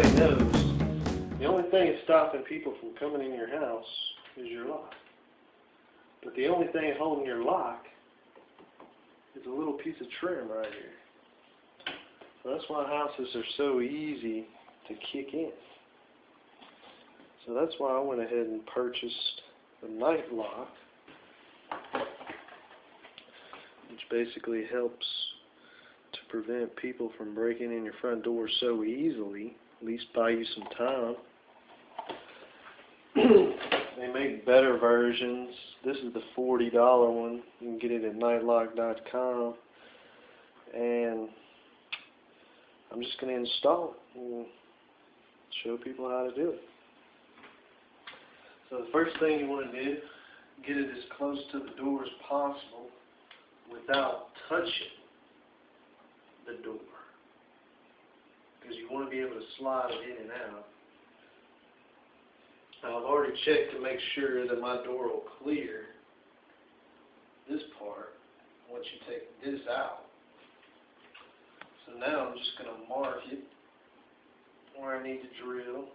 everybody knows, the only thing stopping people from coming in your house is your lock. But the only thing holding your lock is a little piece of trim right here. So that's why houses are so easy to kick in. So that's why I went ahead and purchased the NightLock, which basically helps to prevent people from breaking in your front door so easily, at least buy you some time. They make better versions. This is the $40 one. You can get it at NightLock.com. And I'm just going to install it and show people how to do it. So the first thing you want to do, get it as close to the door as possible without touching the door, because you want to be able to slide it in and out. Now, I've already checked to make sure that my door will clear this part once you take this out. So now I'm just going to mark it where I need to drill.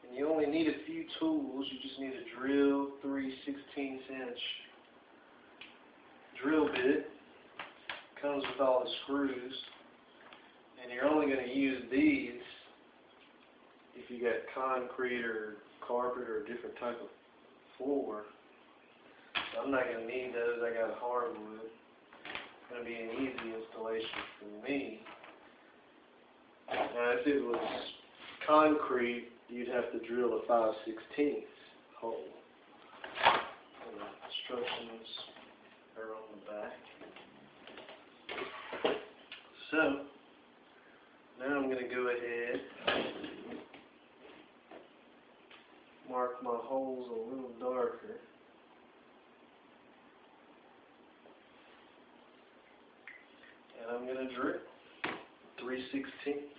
And you only need a few tools. You just need a drill, 3/16" drill bit. Comes with all the screws. And you're only going to use these if you got concrete or carpet or a different type of floor. So I'm not going to need those. I got hardwood. It's going to be an easy installation for me. Now, if it was concrete, you'd have to drill a 5/16 hole. And the instructions are on the back. So, now I'm going to go ahead and mark my holes a little darker. And I'm going to drill 3/16.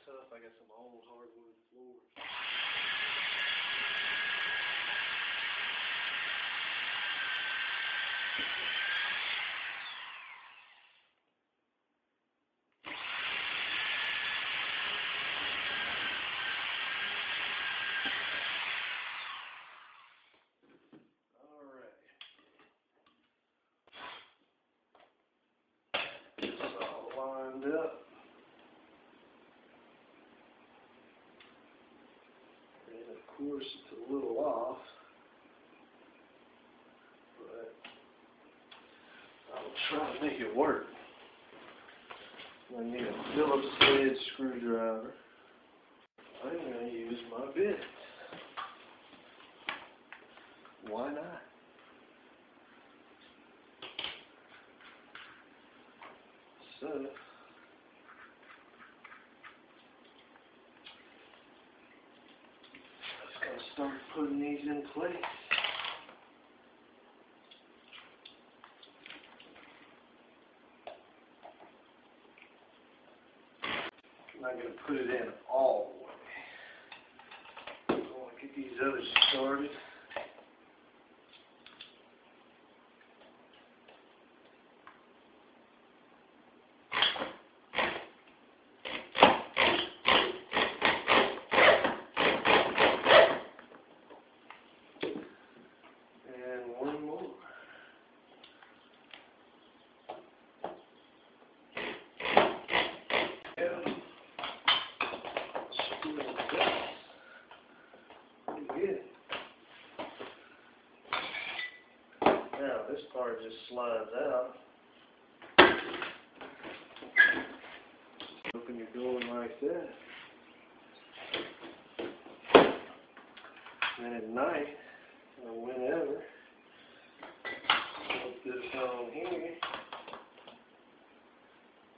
Tough. I got some old hardwood floors. Alright. It's all lined up. Of course, it's a little off, but I'll try to make it work. I need a Phillips head screwdriver. I'm going to use my bit. Why not? So, start putting these in place. I'm not going to put it in all the way. I want to get these others started. Now this part just slides out. Open your door like that. And at night, or whenever, put this on here,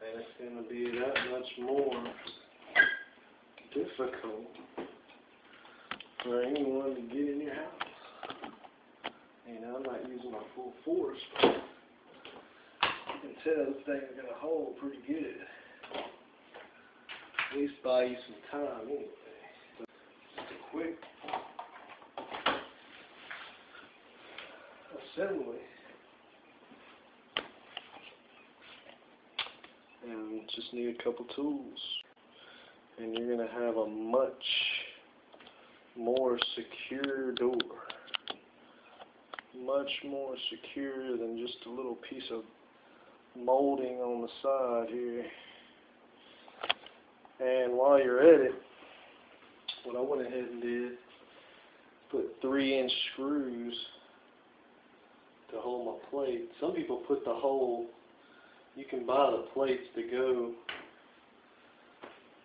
and it's going to be that much more difficult for anyone to get in your house. You know, I'm not using my full force, but you can tell this thing is going to hold pretty good. At least buy you some time anyway. So, quick assembly. And just need a couple tools. And you're going to have a much more secure door. Much more secure than just a little piece of molding on the side here. And while you're at it, what I went ahead and did, put 3-inch screws to hold my plate. Some people put the whole, you can buy the plates to go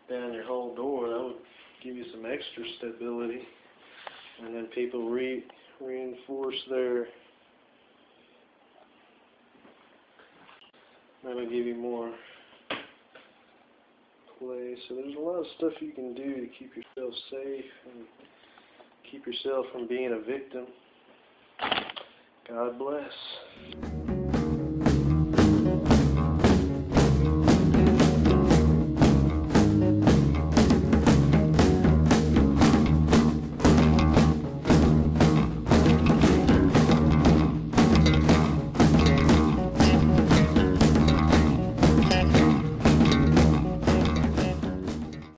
down your whole door. That would give you some extra stability. And then people reinforce their, that'll give you more play. So there's a lot of stuff you can do to keep yourself safe and keep yourself from being a victim. God bless.